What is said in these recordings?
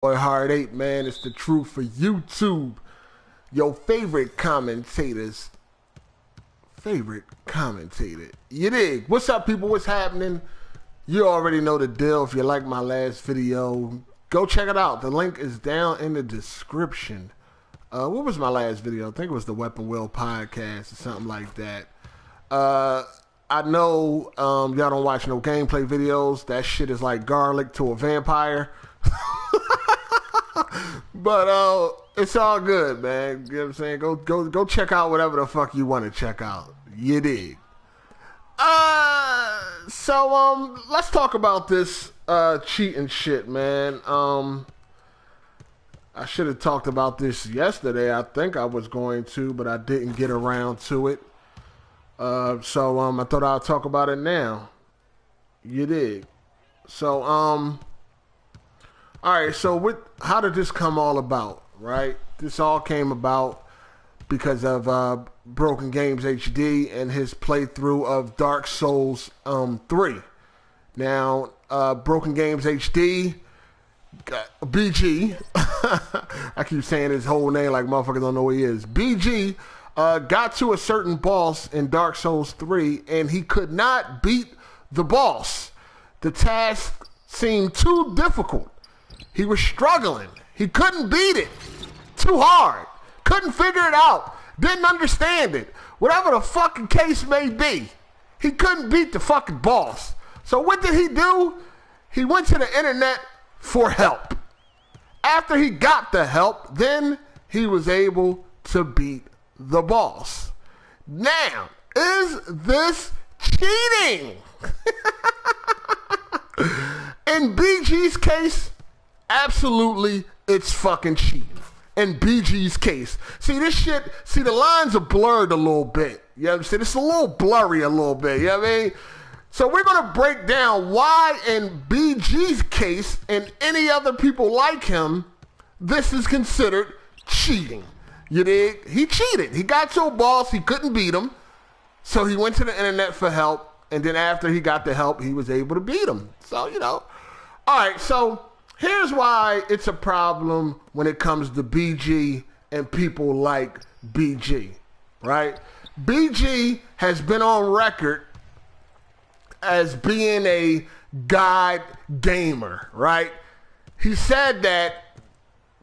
Boy, HARD8, man, it's the truth for YouTube. Your favorite commentator's favorite commentator. You dig? What's up, people? What's happening? You already know the deal. If you like my last video, go check it out. The link is down in the description. What was my last video? I think it was the Weapon Wheel podcast or something like that. I know y'all don't watch no gameplay videos. That shit is like garlic to a vampire. But it's all good, man. You know what I'm saying? Go check out whatever the fuck you want to check out. You dig? So let's talk about this cheating shit, man. I should have talked about this yesterday. I think I was going to, but I didn't get around to it. So I thought I'd talk about it now. You dig? So all right, so how did this come all about, right? This all came about because of BrokenGamezHD and his playthrough of Dark Souls 3. Now, BrokenGamezHD, BG, I keep saying his whole name like motherfuckers don't know who he is. BG got to a certain boss in Dark Souls 3, and he could not beat the boss. The task seemed too difficult. He was struggling. He couldn't beat it. Too hard. Couldn't figure it out. Didn't understand it. Whatever the fucking case may be, he couldn't beat the fucking boss. So what did he do? He went to the internet for help. After he got the help, then he was able to beat the boss. Now, is this cheating? In BG's case, absolutely, it's fucking cheating. In BG's case. See, this shit, the lines are blurred a little bit. You know what I'm saying? It's a little blurry a little bit. You know what I mean? So we're going to break down why in BG's case and any other people like him, this is considered cheating. You dig? He cheated. He got to a boss. He couldn't beat him. So he went to the internet for help. And then after he got the help, he was able to beat him. So, you know. All right, so here's why it's a problem when it comes to BG and people like BG, right? BG has been on record as being a god gamer, right? He said that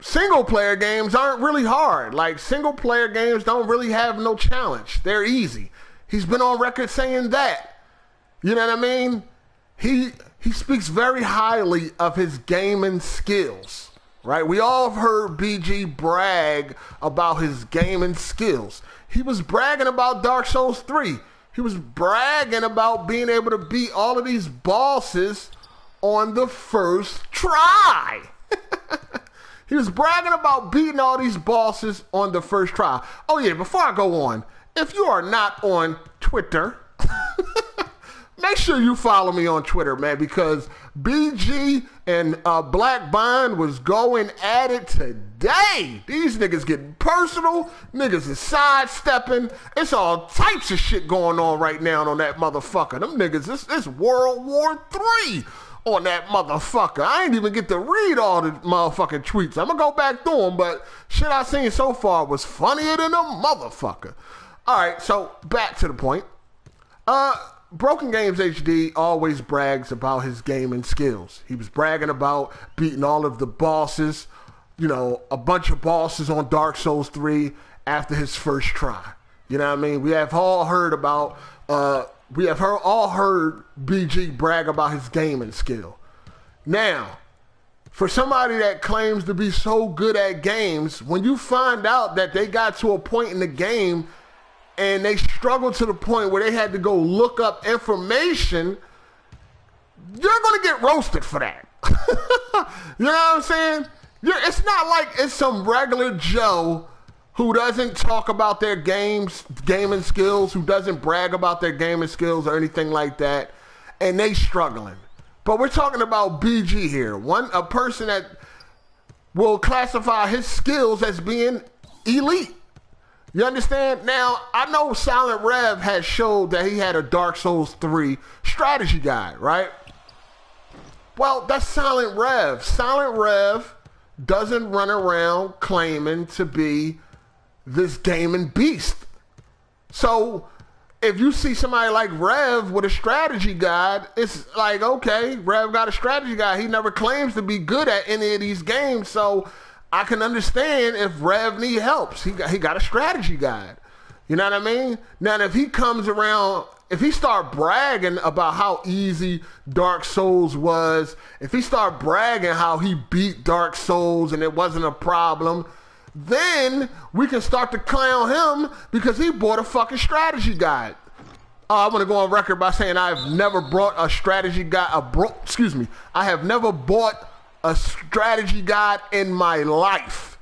single-player games aren't really hard. Like, single-player games don't really have no challenge. They're easy. He's been on record saying that. You know what I mean? He speaks very highly of his gaming skills, right? We all have heard BG brag about his gaming skills. He was bragging about Dark Souls 3. He was bragging about being able to beat all of these bosses on the first try. He was bragging about beating all these bosses on the first try. Oh yeah, before I go on, if you are not on Twitter, make sure you follow me on Twitter, man, because BG and Black Bond was going at it today. These niggas getting personal. Niggas is sidestepping. It's all types of shit going on right now on that motherfucker. Them niggas, it's World War III on that motherfucker. I ain't even get to read all the motherfucking tweets. I'm going to go back through them, but shit I seen so far was funnier than a motherfucker. All right, so back to the point. BrokenGamezHD always brags about his gaming skills. He was bragging about beating all of the bosses, you know, a bunch of bosses on Dark Souls 3 after his first try. You know what I mean? We have all heard about, all heard BG brag about his gaming skill. Now, for somebody that claims to be so good at games, when you find out that they got to a point in the game and they struggled to the point where they had to go look up information, you're going to get roasted for that. You know what I'm saying? It's not like it's some regular Joe who doesn't talk about their gaming skills, who doesn't brag about their gaming skills or anything like that, and they struggling. But we're talking about BG here, a person that will classify his skills as being elite. You understand? Now, I know Silent Rev has showed that he had a Dark Souls 3 strategy guide, right? Well, that's Silent Rev. Silent Rev doesn't run around claiming to be this gaming beast. So if you see somebody like Rev with a strategy guide, it's like, okay, Rev got a strategy guide. He never claims to be good at any of these games, so I can understand if Rev need help. He got a strategy guide. You know what I mean? Now, if he comes around, if he start bragging about how easy Dark Souls was, if he start bragging how he beat Dark Souls and it wasn't a problem, then we can start to clown him because he bought a fucking strategy guide. I'm going to go on record by saying I've never brought a strategy guide, I have never bought a strategy guide in my life.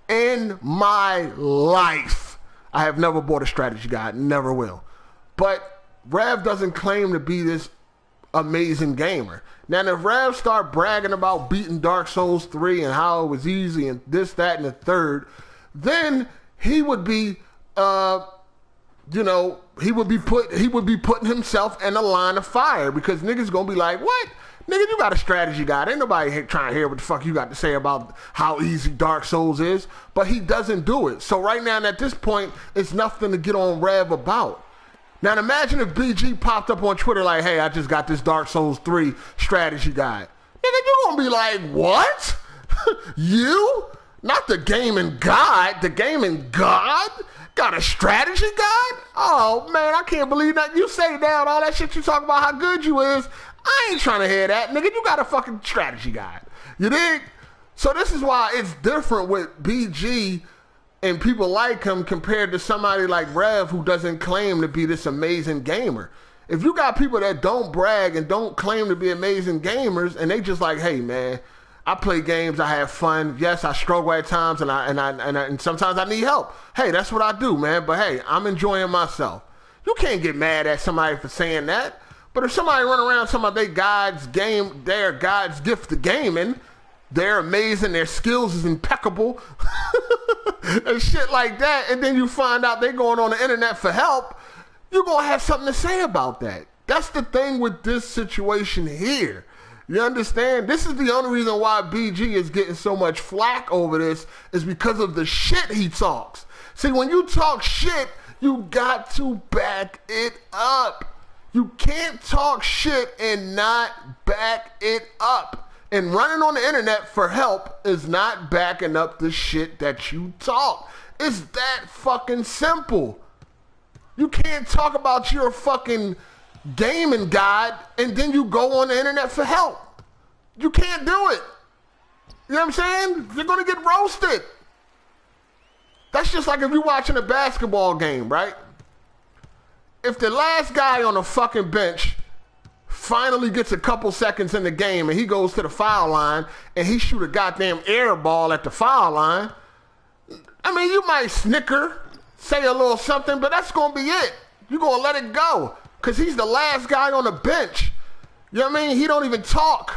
In my life. I have never bought a strategy guide, never will. But Rev doesn't claim to be this amazing gamer. Now, if Rev start bragging about beating Dark Souls 3 and how it was easy and this, that, and the third, then he would be, he would be putting himself in a line of fire because niggas gonna be like, what? Nigga, you got a strategy guide. Ain't nobody trying to hear what the fuck you got to say about how easy Dark Souls is. But he doesn't do it. So right now, at this point, it's nothing to get on Rev about. Now imagine if BG popped up on Twitter like, hey, I just got this Dark Souls 3 strategy guide. Nigga, you gonna be like, what? You? Not the gaming god. The gaming god? Got a strategy guide? Oh, man, I can't believe that. You say down all that shit you talk about how good you is. I ain't trying to hear that. Nigga, you got a fucking strategy guide. You dig? So this is why it's different with BG and people like him compared to somebody like Rev who doesn't claim to be this amazing gamer. If you got people that don't brag and don't claim to be amazing gamers and they just like, hey man, I play games, I have fun. Yes, I struggle at times and sometimes I need help. Hey, that's what I do, man. But hey, I'm enjoying myself. You can't get mad at somebody for saying that. But if somebody run around talking about their God's gift to gaming, they're amazing, their skills is impeccable, and shit like that, and then you find out they're going on the internet for help, you're going to have something to say about that. That's the thing with this situation here. You understand? This is the only reason why BG is getting so much flack over this is because of the shit he talks. See, when you talk shit, you got to back it up. You can't talk shit and not back it up. And running on the internet for help is not backing up the shit that you talk. It's that fucking simple. You can't talk about your fucking gaming guide and then you go on the internet for help. You can't do it. You know what I'm saying? You're going to get roasted. That's just like if you're watching a basketball game, right? If the last guy on the fucking bench finally gets a couple seconds in the game and he goes to the foul line and he shoot a goddamn air ball at the foul line, I mean, you might snicker, say a little something, but that's going to be it. You're going to let it go because he's the last guy on the bench. You know what I mean? He don't even talk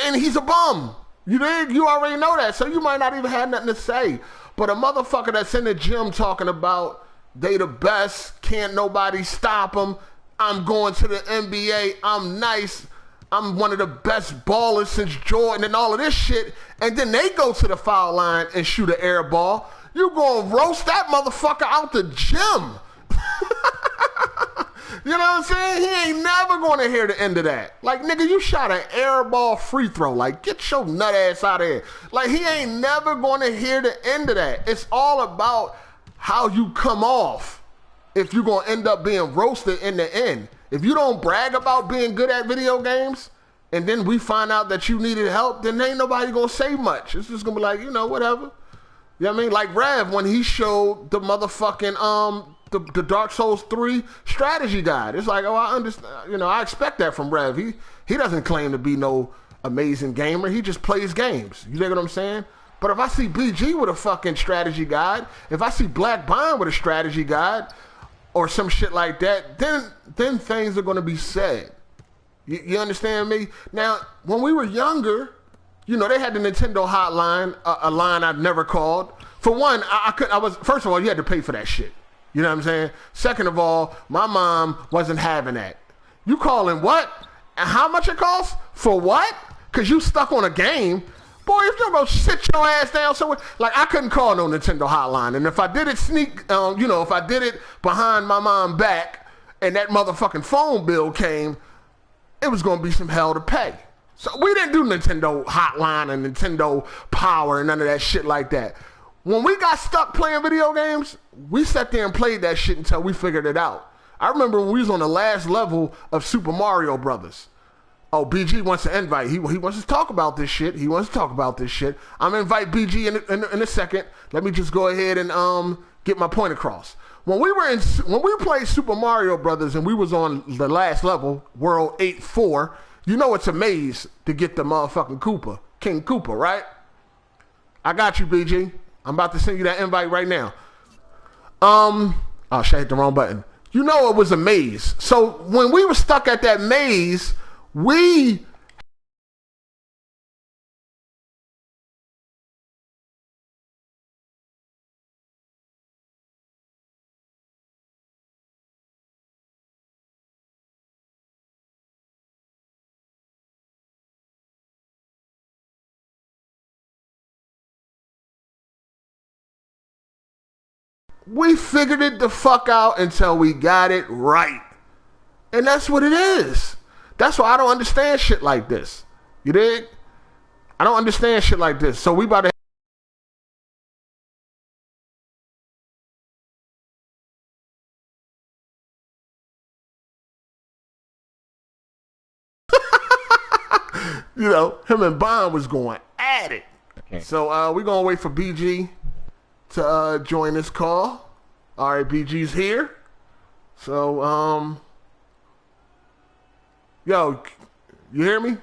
and he's a bum. You already know that, so you might not even have nothing to say. But a motherfucker that's in the gym talking about they the best, can't nobody stop them, I'm going to the NBA, I'm nice, I'm one of the best ballers since Jordan and all of this shit, and then they go to the foul line and shoot an air ball, you gonna roast that motherfucker out the gym. You know what I'm saying? He ain't never gonna hear the end of that. Like, nigga, you shot an air ball free throw. Like, get your nut ass out of here. Like, he ain't never gonna hear the end of that. It's all about how you come off if you're going to end up being roasted in the end. If you don't brag about being good at video games and then we find out that you needed help, then ain't nobody going to say much. It's just going to be like, whatever. You know what I mean? Like Rev, when he showed the motherfucking, the Dark Souls 3 strategy guide. It's like, oh, I understand. I expect that from Rev. He doesn't claim to be no amazing gamer. He just plays games. You know what I'm saying? But if I see BG with a fucking strategy guide, if I see Black Bond with a strategy guide, or some shit like that, then things are going to be said. You understand me? Now, when we were younger, they had the Nintendo hotline, a line I've never called. For one, first of all, you had to pay for that shit. You know what I'm saying? Second of all, my mom wasn't having that. You calling what? And how much it costs? For what? Because you stuck on a game. Boy, if you're gonna sit your ass down somewhere, like I couldn't call no Nintendo hotline, and if I did it if I did it behind my mom's back, and that motherfucking phone bill came, it was gonna be some hell to pay. So we didn't do Nintendo hotline and Nintendo power and none of that shit like that. When we got stuck playing video games, we sat there and played that shit until we figured it out. I remember when we was on the last level of Super Mario Brothers. Oh, BG wants to invite. He wants to talk about this shit. I'm gonna invite BG in a second. Let me just go ahead and get my point across. When we played Super Mario Brothers and we was on the last level, World 8-4, you know it's a maze to get the motherfucking Koopa, King Koopa, right? I got you, BG. I'm about to send you that invite right now. Oh shit, I hit the wrong button. You know it was a maze. So when we were stuck at that maze, we figured it the fuck out until we got it right. And that's what it is. That's why I don't understand shit like this. You dig? I don't understand shit like this. So we about to him and Bond was going at it. Okay. So we're gonna wait for BG to join this call. All right, BG's here. So yo, you hear me?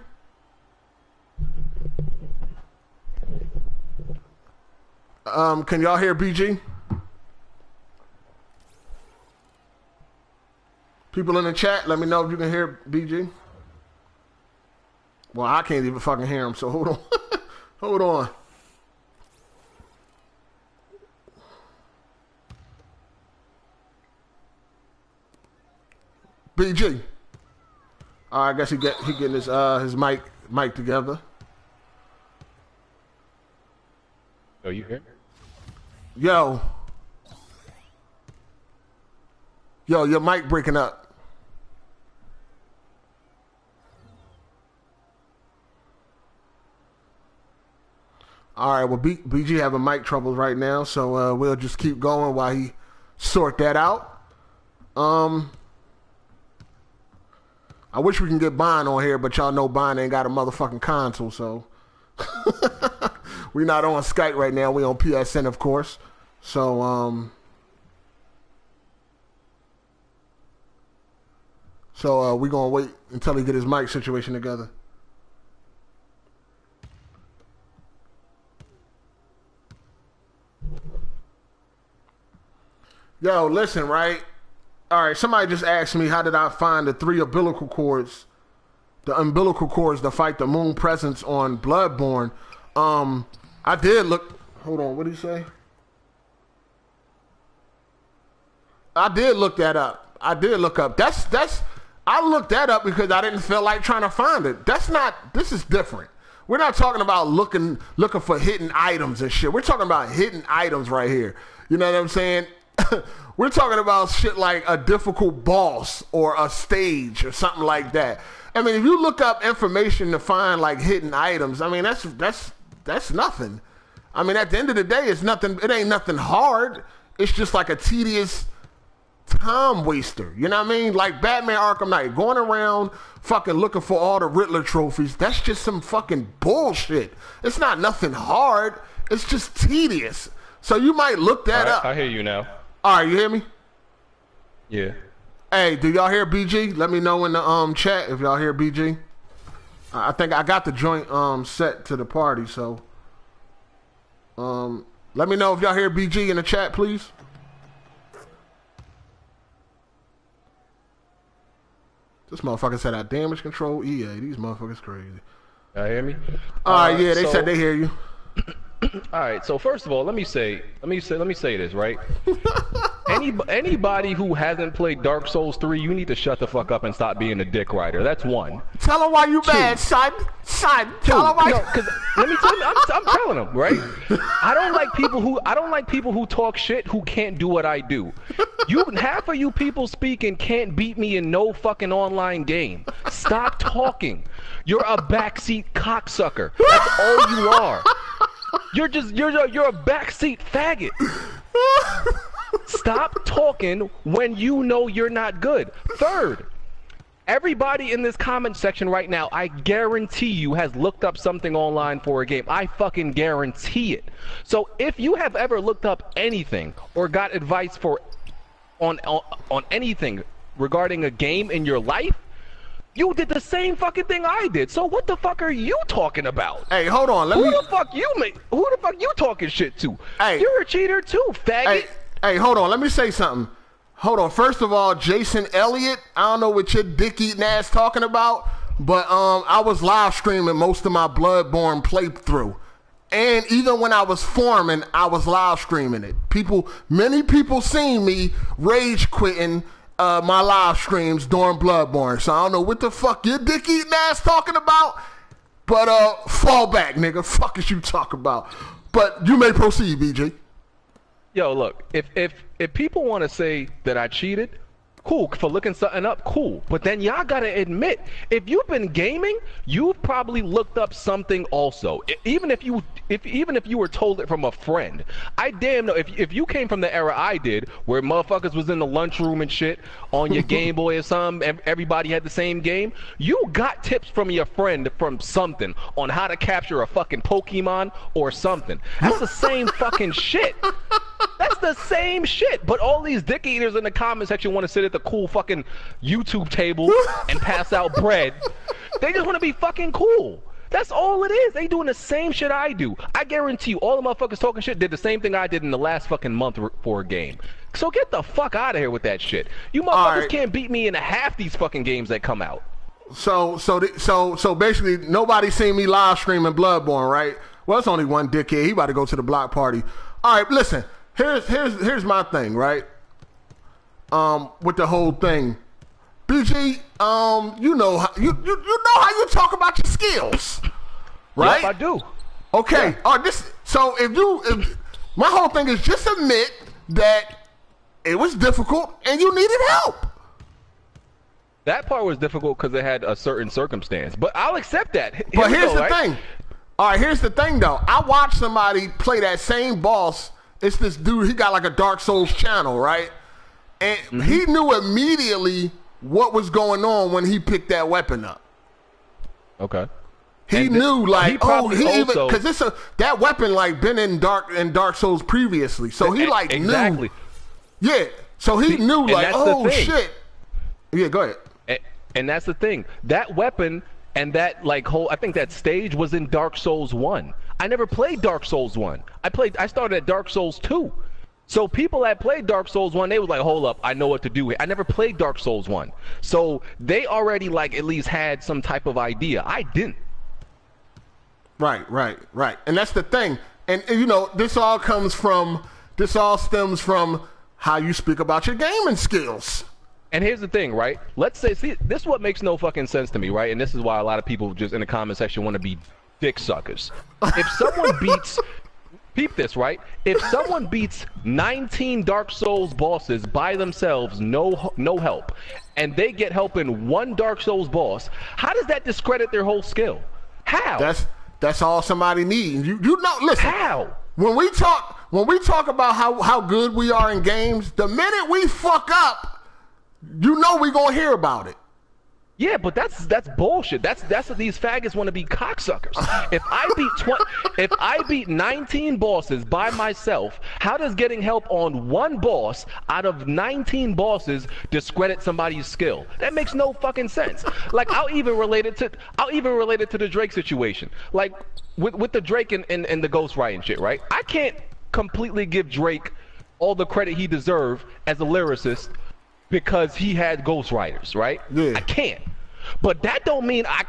Can y'all hear BG? People in the chat, let me know if you can hear BG. Well, I can't even fucking hear him, so hold on. Hold on. BG. All right, I guess he getting his mic together. Oh, you here? Yo, your mic breaking up. All right, well, BG having mic troubles right now, so we'll just keep going while he sort that out. I wish we can get Bond on here, but y'all know Bond ain't got a motherfucking console, so we not on Skype right now. We on PSN, of course. So we gonna wait until he get his mic situation together. Yo, listen, right? All right, somebody just asked me how did I find the umbilical cords to fight the moon presence on Bloodborne. I did look. Hold on, what did he say? I did look that up. I looked that up because I didn't feel like trying to find it. This is different. We're not talking about looking for hidden items and shit. We're talking about hidden items right here. You know what I'm saying? We're talking about shit like a difficult boss or a stage or something like that. I mean, if you look up information to find like hidden items, I mean, that's nothing. I mean, at the end of the day, it's nothing. It ain't nothing hard. It's just like a tedious time waster. You know what I mean? Like Batman Arkham Knight, going around fucking looking for all the Riddler trophies. That's just some fucking bullshit. It's not nothing hard. It's just tedious. So you might look that up. I hear you now. All right, you hear me? Yeah. Hey, do y'all hear BG? Let me know in the chat if y'all hear BG. I think I got the joint set to the party, so let me know if y'all hear BG in the chat, please. This motherfucker said I damage control EA. These motherfuckers crazy. Y'all hear me? All right, yeah, they said they hear you. All right, so first of all, let me say this, right? Anybody who hasn't played Dark Souls 3, you need to shut the fuck up and stop being a dick rider. That's one. Tell him why you mad, son. Son, tell him why. No, because let me tell you, I'm telling them, right? I don't like people who talk shit who can't do what I do. Half of you people speaking can't beat me in no fucking online game. Stop talking. You're a backseat cocksucker. That's all you are. You're a backseat faggot. Stop talking when you know you're not good. Third, everybody in this comment section right now, I guarantee you, has looked up something online for a game. I fucking guarantee it. So if you have ever looked up anything or got advice on anything regarding a game in your life, you did the same fucking thing I did. So what the fuck are you talking about? Hey, hold on. Who the fuck you talking shit to? Hey, you're a cheater too, faggot. Hey, hold on. Let me say something. Hold on. First of all, Jason Elliott, I don't know what your dick-eating ass talking about, but I was live streaming most of my Bloodborne playthrough. And even when I was farming, I was live streaming it. Many people seen me rage quitting my live streams during Bloodborne. So I don't know what the fuck your dick-eating ass talking about, but fall back, nigga. Fuck is you talking about? But you may proceed, BJ. Yo, look, if people want to say that I cheated, cool, for looking something up, cool. But then y'all gotta admit, if you've been gaming, you've probably looked up something also. Even if you were told it from a friend. I damn know, if you came from the era I did, where motherfuckers was in the lunchroom and shit, on your Game Boy or something, everybody had the same game, you got tips from your friend from something on how to capture a fucking Pokemon or something. That's the same fucking shit. That's the same shit. But all these dick eaters in the comment section want to sit at the cool fucking YouTube table and pass out bread. They just want to be fucking cool. That's all it is. They doing the same shit I do. I guarantee you, all the motherfuckers talking shit did the same thing I did in the last fucking month for a game. So get the fuck out of here with that shit. You motherfuckers can't beat me in half these fucking games that come out. So basically, nobody seen me live streaming Bloodborne, right? Well, it's only one dickhead. He about to go to the block party. All right, listen. Here's my thing, right? With the whole thing, BG, you know how you talk about your skills, right? Yep, I do. Okay. Yeah. All right. If my whole thing is just admit that it was difficult and you needed help. That part was difficult because it had a certain circumstance, but I'll accept that. But here's the thing. All right. Here's the thing, though. I watched somebody play that same boss. It's this dude, he got like a Dark Souls channel, right? And he knew immediately what was going on when he picked that weapon up. Okay. He knew, like, because that weapon like been in Dark Souls previously, so he like knew. Yeah, so he knew, like, oh shit. Yeah, go ahead. And that's the thing. That weapon and that I think that stage was in Dark Souls 1. I never played Dark Souls 1. I started at Dark Souls 2. So people that played Dark Souls 1, they was like, hold up, I know what to do here. I never played Dark Souls 1. So they already at least had some type of idea. I didn't. Right. And that's the thing. And you know, this all stems from how you speak about your gaming skills. And here's the thing, right? Let's say, see, this is what makes no fucking sense to me, right? And this is why a lot of people just in the comment section want to be dick suckers. If someone beats, peep this, right? If someone beats 19 Dark Souls bosses by themselves, no help, and they get help in one Dark Souls boss, how does that discredit their whole skill? How? That's all somebody needs. You know, listen. How? When we talk about how good we are in games, the minute we fuck up, you know we gonna hear about it. Yeah, but that's bullshit. That's what these faggots want to be cocksuckers. If I beat 19 bosses by myself, how does getting help on one boss out of 19 bosses discredit somebody's skill? That makes no fucking sense. Like, I'll even relate it to the Drake situation. Like with the Drake and the ghostwriting shit, right? I can't completely give Drake all the credit he deserved as a lyricist because he had ghostwriters, right? Yeah. I can't. But that don't mean I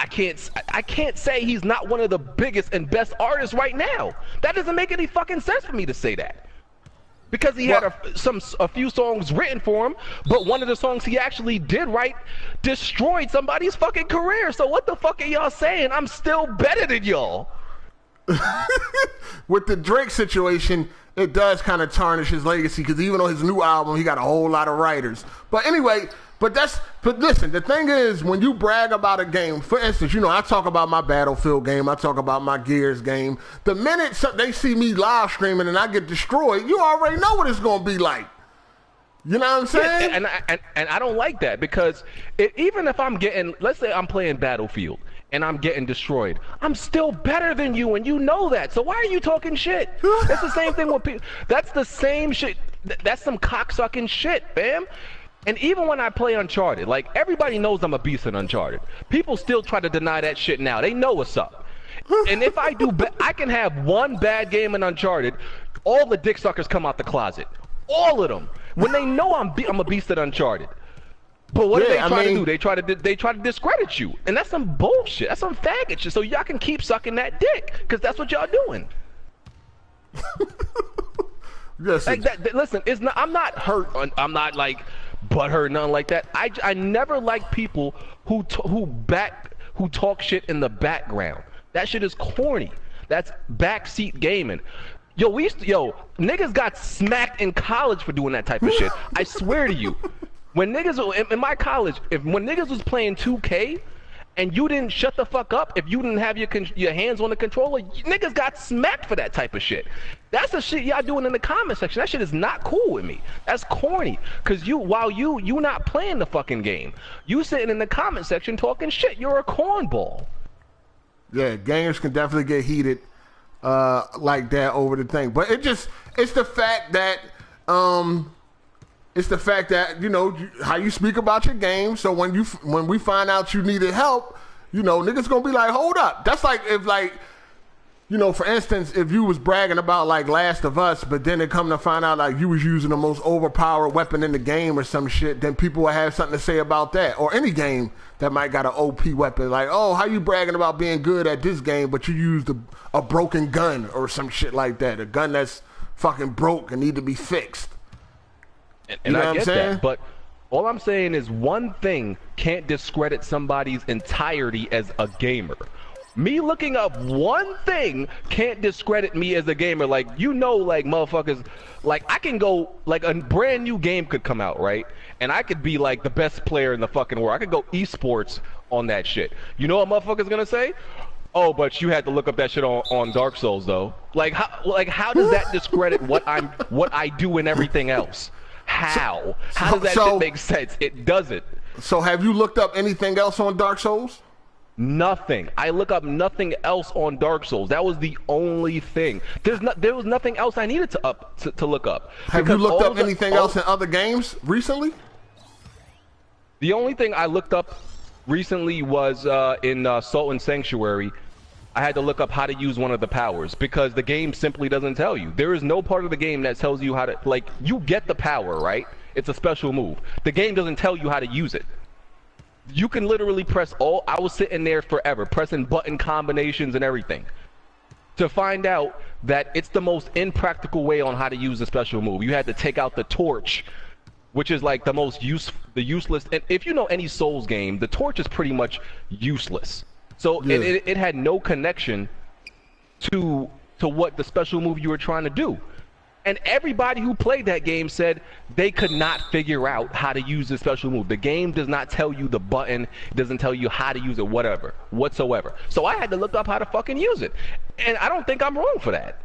can't say he's not one of the biggest and best artists right now. That doesn't make any fucking sense for me to say that. Because he had a few songs written for him, but one of the songs he actually did write destroyed somebody's fucking career. So what the fuck are y'all saying? I'm still better than y'all. With the Drake situation, it does kind of tarnish his legacy because even on his new album, he got a whole lot of writers. But anyway, but listen, the thing is, when you brag about a game, for instance, you know, I talk about my Battlefield game, I talk about my Gears game. The minute they see me live streaming and I get destroyed, you already know what it's going to be like. You know what I'm saying? Yeah, and I don't like that because even if I'm getting, let's say I'm playing Battlefield and I'm getting destroyed, I'm still better than you and you know that. So why are you talking shit? It's the same thing with people. That's the same shit. That's some cocksucking shit, fam. And even when I play Uncharted, like, everybody knows I'm a beast in Uncharted. People still try to deny that shit now. They know what's up. And if I do, I can have one bad game in Uncharted, all the dick suckers come out the closet. All of them. When they know I'm a beast at Uncharted. But what do they try to do? They try to discredit you. And that's some bullshit. That's some faggot shit. So y'all can keep sucking that dick. Because that's what y'all doing. Like that, listen, it's not, I'm not hurt. I'm not like butthurt, nothing like that. I never like people who talk shit in the background. That shit is corny. That's backseat gaming. Yo, niggas got smacked in college for doing that type of shit. I swear to you. When niggas in my college, when niggas was playing 2K and you didn't shut the fuck up, if you didn't have your hands on the controller, niggas got smacked for that type of shit. That's the shit y'all doing in the comment section. That shit is not cool with me. That's corny. Cause while you not playing the fucking game, you sitting in the comment section talking shit. You're a cornball. Yeah, gamers can definitely get heated like that over the thing. But it's the fact that you know how you speak about your game. So when we find out you needed help, you know, niggas gonna be like, hold up. That's like if, like, you know, for instance, if you was bragging about like Last of Us, but then it come to find out like you was using the most overpowered weapon in the game or some shit, then people will have something to say about that. Or any game that might got an OP weapon, like, oh, how you bragging about being good at this game, but you used a broken gun or some shit like that, a gun that's fucking broke and need to be fixed. And you know I get that, but all I'm saying is one thing can't discredit somebody's entirety as a gamer. Me looking up one thing can't discredit me as a gamer. Like, you know, like, motherfuckers, like, I can go, like, a brand new game could come out, right? And I could be, like, the best player in the fucking world. I could go esports on that shit. You know what motherfuckers gonna say? Oh, but you had to look up that shit on Dark Souls, though. Like, how does that discredit what I do and everything else? How does that shit make sense? It doesn't. So have you looked up anything else on Dark Souls? Nothing. I look up nothing else on Dark Souls. That was the only thing. There was nothing else I needed to look up. Have you looked up anything else in other games recently? The only thing I looked up recently was in Salt and Sanctuary. I had to look up how to use one of the powers because the game simply doesn't tell you. There is no part of the game that tells you how to, like, you get the power, right? It's a special move. The game doesn't tell you how to use it. You can literally press I was sitting there forever, pressing button combinations and everything to find out that it's the most impractical way on how to use a special move. You had to take out the torch, which is like the useless. And if you know any Souls game, the torch is pretty much useless. So yeah. it had no connection to what the special move you were trying to do. And everybody who played that game said they could not figure out how to use the special move. The game does not tell you the button, it doesn't tell you how to use it, whatsoever. So I had to look up how to fucking use it. And I don't think I'm wrong for that.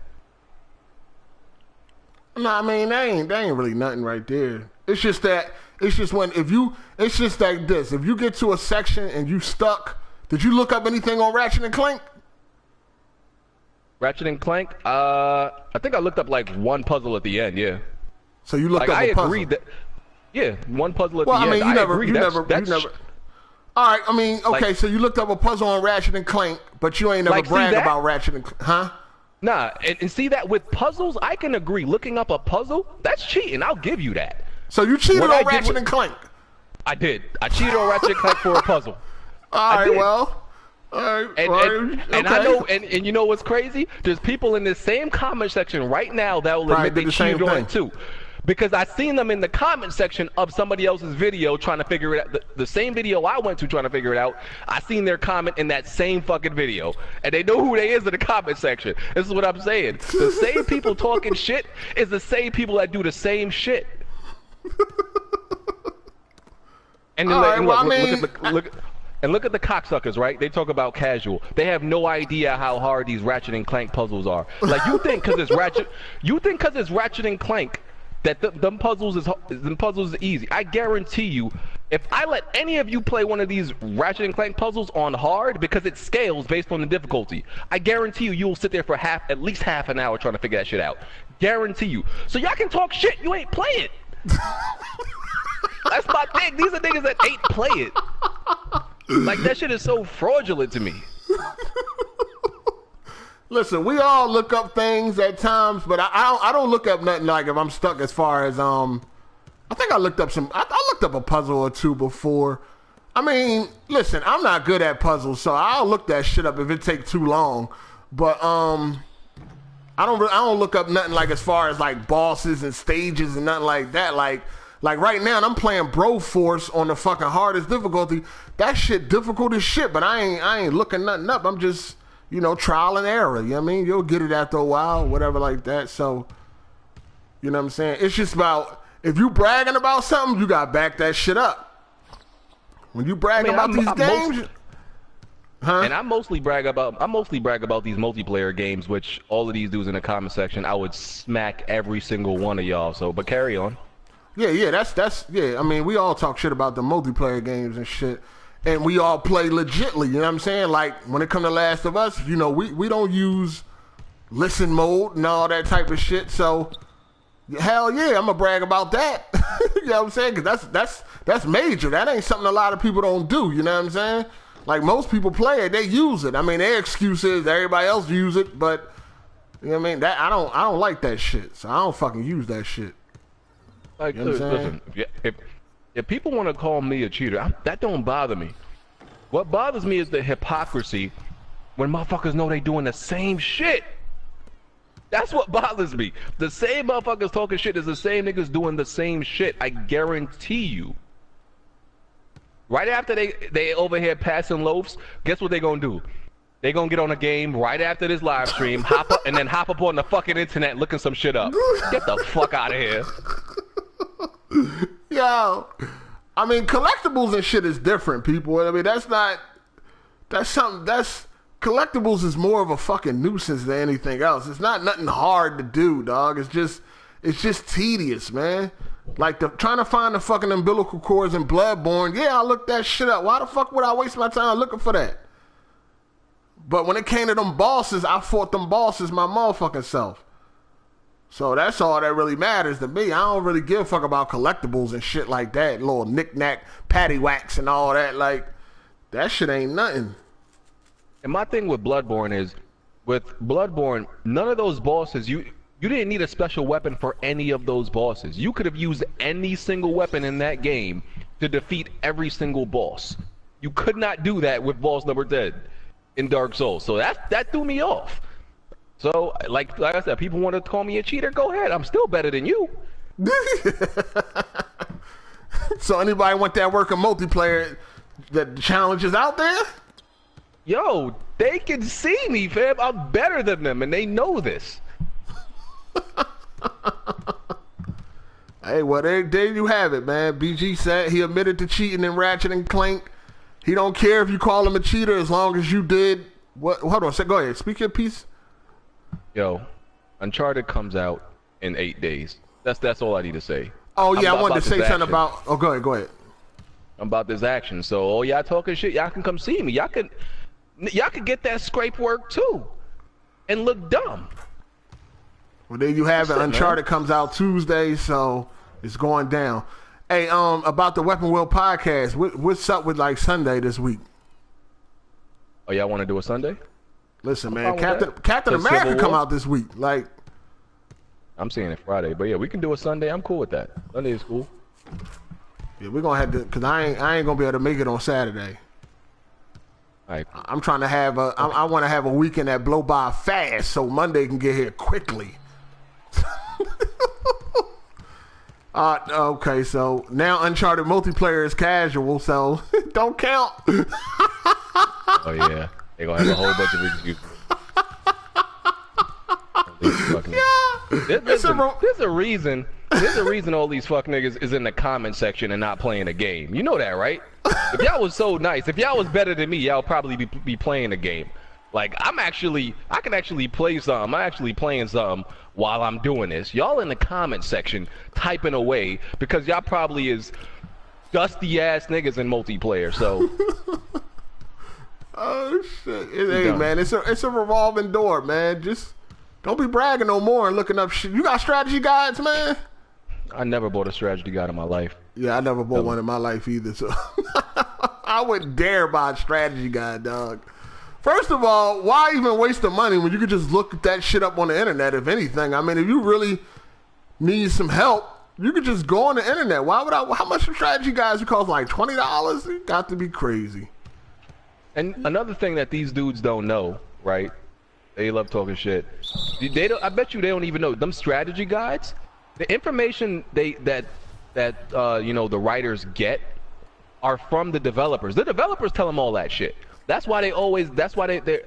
No, I mean, that ain't really nothing right there. It's just like this. If you get to a section and you stuck, did you look up anything on Ratchet and Clank? Ratchet and Clank? I think I looked up like one puzzle at the end, yeah. So you looked up a puzzle? I agree that, yeah, one puzzle at the end. Well, I mean, you never. All right, I mean, okay, like, so you looked up a puzzle on Ratchet and Clank, but you ain't never like, bragged about Ratchet and Clank, huh? Nah, and see that with puzzles, I can agree. Looking up a puzzle, that's cheating. I'll give you that. So you cheated on Ratchet and Clank? I did. I cheated on Ratchet and Clank for a puzzle. All right, well, And I know, and you know what's crazy? There's people in this same comment section right now that will admit they cheated on it too. Because I seen them in the comment section of somebody else's video trying to figure it out. The same video I went to trying to figure it out, I seen their comment in that same fucking video. And they know who they is in the comment section. This is what I'm saying. The same people talking shit is the same people that do the same shit. And then look at the cocksuckers, right? They talk about casual. They have no idea how hard these Ratchet and Clank puzzles are. Like you think because it's Ratchet and Clank that them puzzles is easy. I guarantee you, if I let any of you play one of these Ratchet and Clank puzzles on hard, because it scales based on the difficulty, I guarantee you will sit there for at least half an hour trying to figure that shit out. Guarantee you. So y'all can talk shit, you ain't play it. That's my thing. These are niggas that ain't play it. Like that shit is so fraudulent to me. Listen, we all look up things at times, but I don't look up nothing like if I'm stuck as far as I think I looked up I looked up a puzzle or two before. I mean, listen, I'm not good at puzzles, so I'll look that shit up if it takes too long. But I don't look up nothing like as far as like bosses and stages and nothing like that. Like right now, I'm playing Broforce on the fucking hardest difficulty. That shit difficult as shit, but I ain't looking nothing up. I'm just, trial and error. You know what I mean? You'll get it after a while, whatever like that. So, you know what I'm saying? It's just about, if you bragging about something, you gotta back that shit up. When you brag about these games... And I mostly brag about these multiplayer games, which all of these dudes in the comment section, I would smack every single one of y'all. So, but carry on. Yeah, that's I mean, we all talk shit about the multiplayer games and shit, and we all play legitly. You know what I'm saying? Like when it comes to Last of Us, we don't use listen mode and all that type of shit. So, hell yeah, I'm gonna brag about that. You know what I'm saying? Because that's major. That ain't something a lot of people don't do. You know what I'm saying? Like most people play it, they use it. I mean, their excuse is everybody else use it, but you know what I mean? That I don't like that shit, so I don't fucking use that shit. Like, you know listen, if people want to call me a cheater, that don't bother me. What bothers me is the hypocrisy when motherfuckers know they doing the same shit. That's what bothers me. The same motherfuckers talking shit is the same niggas doing the same shit. I guarantee you. Right after they over here passing loafs, guess what they gonna do? They gonna get on a game right after this live stream, hop up on the fucking internet looking some shit up. Get the fuck out of here. Yo, I mean, collectibles and shit is different, people. I mean, collectibles is more of a fucking nuisance than anything else. It's not nothing hard to do, dog. It's just tedious, man. Like trying to find the fucking umbilical cords in Bloodborne. Yeah, I looked that shit up. Why the fuck would I waste my time looking for that? But when it came to them bosses, I fought them bosses my motherfucking self. So that's all that really matters to me. I don't really give a fuck about collectibles and shit like that. Little knick-knack, paddywhacks and all that. Like, that shit ain't nothing. And my thing with Bloodborne is, with Bloodborne, none of those bosses, you didn't need a special weapon for any of those bosses. You could have used any single weapon in that game to defeat every single boss. You could not do that with boss number 10 in Dark Souls. So that threw me off. So, like I said, people want to call me a cheater, go ahead. I'm still better than you. So anybody want that working multiplayer, the challenges out there? Yo, they can see me, fam. I'm better than them, and they know this. Hey, well, there you have it, man. BG said he admitted to cheating in Ratchet and Clank. He don't care if you call him a cheater as long as you did what. Hold on, go ahead. Speak your piece. Yo, Uncharted comes out in 8 days. That's all I need to say. Oh yeah, I wanted to say something about. Oh, go ahead. I'm about this action. So, oh, y'all talking shit. Y'all can come see me. Y'all can get that scrape work too, and look dumb. Well, there you have it. Uncharted comes out Tuesday, so it's going down. Hey, about the Weapon Wheel podcast, what's up with like Sunday this week? Oh, y'all want to do a Sunday? Listen, man, Captain America come out this week. Like, I'm seeing it Friday, but yeah, we can do a Sunday. I'm cool with that. Sunday is cool. Yeah, we're gonna have to, cause I ain't gonna be able to make it on Saturday. Right. I'm trying to have I want to have a weekend that blow by fast so Monday can get here quickly. Okay, so now Uncharted multiplayer is casual, so don't count. Oh yeah, they're gonna have a whole bunch of reviews. There's a reason. There's a reason all these fuck niggas is in the comment section and not playing a game. You know that, right? If y'all was so nice, if y'all was better than me, y'all probably be playing a game. Like I can actually play something. I'm actually playing something while I'm doing this. Y'all in the comment section typing away because y'all probably is dusty ass niggas in multiplayer. So. Oh shit! Hey man, it's a revolving door, man. Just don't be bragging no more and looking up shit. You got strategy guides, man? I never bought a strategy guide in my life. Yeah, I never bought one in my life either. So I wouldn't dare buy a strategy guide, dog. First of all, why even waste the money when you could just look that shit up on the internet, if anything? I mean, if you really need some help, you could just go on the internet. Why would how much strategy guides cost? Like $20? You got to be crazy. And another thing that these dudes don't know, right? They love talking shit. I bet you they don't even know. Them strategy guides, the information that you know, the writers get are from the developers. The developers tell them all that shit. That's why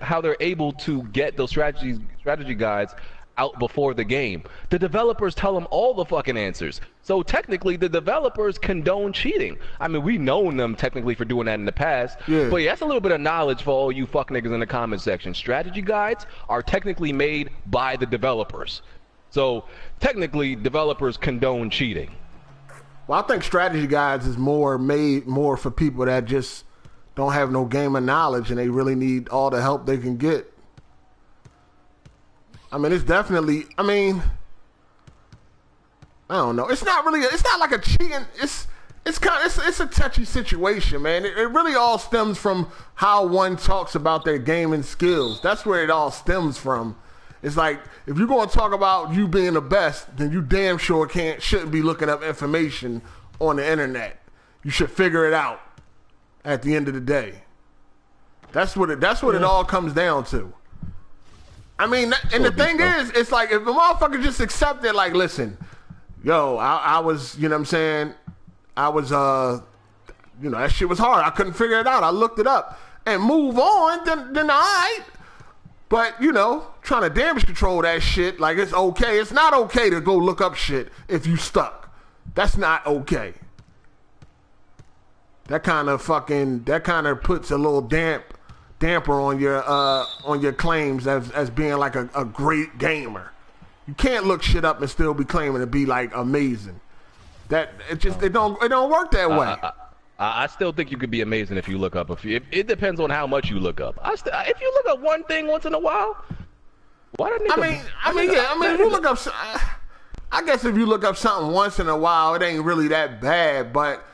how they're able to get those strategy guides out before the game. The developers tell them all the fucking answers. So technically the developers condone cheating. I mean, we known them technically for doing that in the past. Yeah. But yeah, that's a little bit of knowledge for all you fuck niggas in the comment section. Strategy guides are technically made by the developers. So technically developers condone cheating. Well, I think strategy guides is made more for people that just don't have no gamer knowledge and they really need all the help they can get. I mean, it's definitely, I mean, I don't know. It's not like a cheating. It's a touchy situation, man. It really all stems from how one talks about their gaming skills. That's where it all stems from. It's like, if you're going to talk about you being the best, then you damn sure shouldn't be looking up information on the internet. You should figure it out at the end of the day. That's what it all comes down to. I mean, and the thing is, it's like, if a motherfucker just accept it, like, listen, yo, I was, you know what I'm saying, I was, you know, that shit was hard. I couldn't figure it out. I looked it up and move on, then all right. But, you know, trying to damage control that shit, like, it's okay. It's not okay to go look up shit if you stuck. That's not okay. That kind of puts a little damper on your claims as being like a great gamer. You can't look shit up and still be claiming to be like amazing. It don't work that way. I still think you could be amazing if you look up it depends on how much you look up. If you look up one thing once in a while, why don't if you look up, I guess if you look up something once in a while, it ain't really that bad. But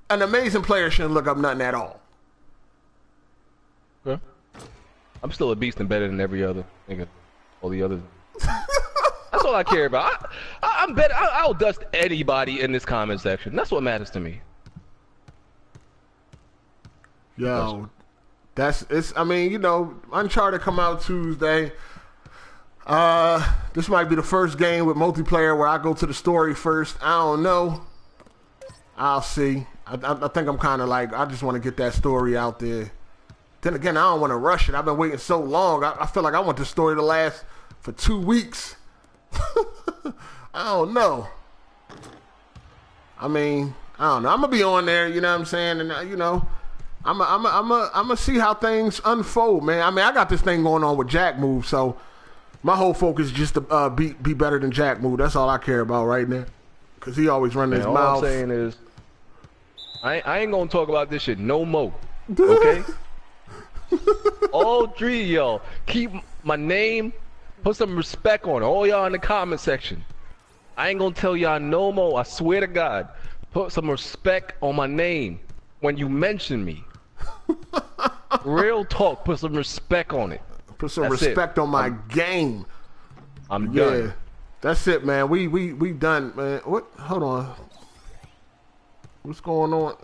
an amazing player shouldn't look up nothing at all. Huh? I'm still a beast and better than every other nigga. All the others. That's all I care about. I'm better. I'll dust anybody in this comment section. That's what matters to me. Yo, I mean, you know, Uncharted come out Tuesday. This might be the first game with multiplayer where I go to the story first. I don't know. I'll see. I think I'm kind of like, I just want to get that story out there. Then again, I don't want to rush it. I've been waiting so long. I feel like I want the story to last for 2 weeks. I don't know. I mean, I don't know. I'm going to be on there, you know what I'm saying? And, you know, I'm gonna see how things unfold, man. I mean, I got this thing going on with Jack Move, so my whole focus is just to be better than Jack Move. That's all I care about right now. Because he always running his mouth. All I'm saying is, I ain't going to talk about this shit no more, okay? All three of y'all, keep my name, put some respect on it. All y'all in the comment section. I ain't gonna tell y'all no more. I swear to God. Put some respect on my name when you mention me. Real talk, put some respect on it. Put some respect on my game. I'm done. Yeah, that's it, man. We done, man. What? Hold on. What's going on?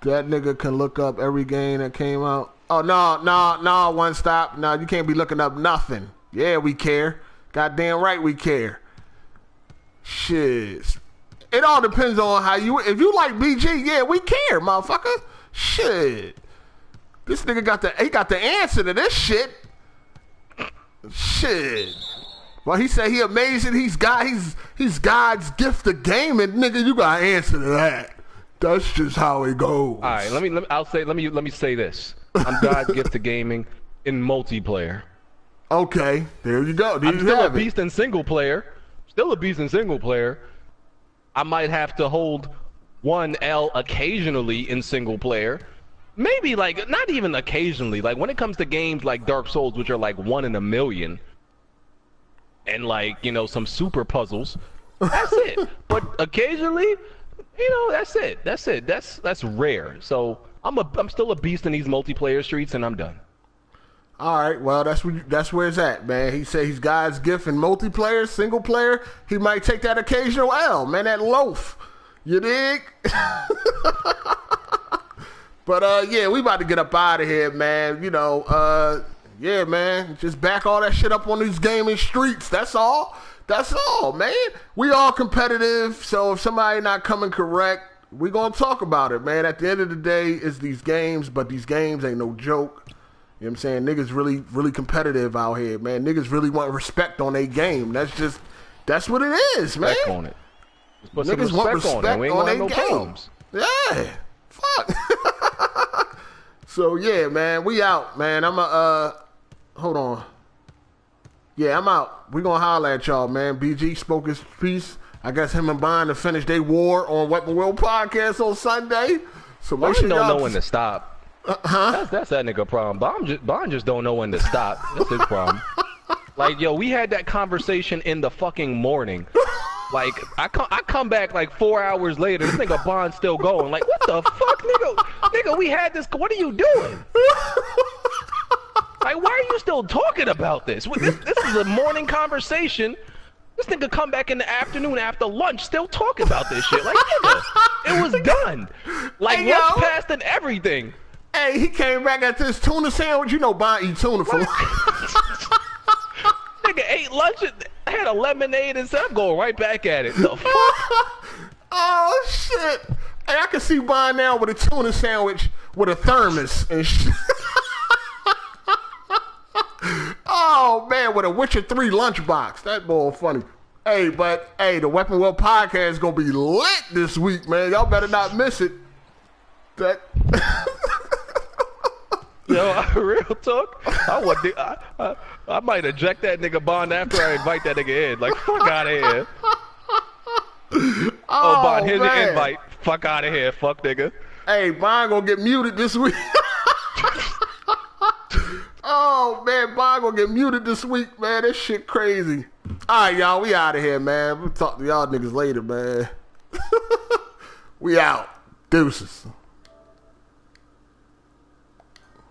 That nigga can look up every game that came out. Oh, no, one stop. No, you can't be looking up nothing. Yeah, we care. Goddamn right we care. Shit. It all depends on how you... If you like BG, yeah, we care, motherfucker. Shit. This nigga got the answer to this shit. Shit. Well, he said he amazing. He's God's gift to gaming. Nigga, you got to answer to that. That's just how it goes. All right, let me say this. I'm God's gift to gaming in multiplayer. Okay, there you go. I'm still a beast in single player. I might have to hold one L occasionally in single player. Maybe like not even occasionally. Like when it comes to games like Dark Souls, which are like 1 in a million, and like, you know, some super puzzles. That's it. But occasionally, you know, that's it. That's rare. So I'm still a beast in these multiplayer streets, and I'm done. All right, well, that's where it's at, man. He said he's God's gift in multiplayer, single player. He might take that occasional L, man, that loaf. You dig? But, yeah, we about to get up out of here, man. You know, yeah, man, just back all that shit up on these gaming streets. That's all. That's all, man. We all competitive, so if somebody not coming correct, we gonna talk about it, man. At the end of the day, it's these games, but these games ain't no joke. You know what I'm saying? Niggas really competitive out here, man. Niggas really want respect on their game. That's what it is, man. Respect on it. Let's put Niggas some want respect respect on it. We ain't on gonna their have no game. problems. Yeah. Fuck. So, yeah, man. We out, man. Hold on. Yeah, I'm out. We gonna holler at y'all, man. BG spoke his piece. I guess him and Bond to finish their war on Weapon Will podcast on Sunday. So make sure don't y'all know when to stop. That's that nigga problem. Bond just don't know when to stop. That's his problem. Like, yo, we had that conversation in the fucking morning. Like, I come back like 4 hours later. This nigga Bond's still going. Like, what the fuck, nigga? Nigga, we had this. What are you doing? Like, why are you still talking about this? This is a morning conversation. This nigga come back in the afternoon after lunch still talking about this shit. Like, nigga, it was done. Like, Hey, lunch yo. passed and everything. Hey, he came back after his tuna sandwich. You know Bond eat tuna for Nigga ate lunch and had a lemonade and said, I'm going right back at it. The fuck? Oh, shit. Hey, I can see Bond now with a tuna sandwich with a thermos and shit. Oh, man, with a Witcher 3 lunchbox. That boy funny. Hey, but, hey, the Weapon Will podcast is going to be lit this week, man. Y'all better not miss it. That... Yo, real talk. I might eject that nigga Bond after I invite that nigga in. Like, fuck out of here. Oh, Bond, here's your invite. Fuck out of here, fuck nigga. Hey, Bond gonna get muted this week. Oh, man, Bond gonna get muted this week, man. This shit crazy. All right, y'all, we out of here, man. We'll talk to y'all niggas later, man. We out. Deuces.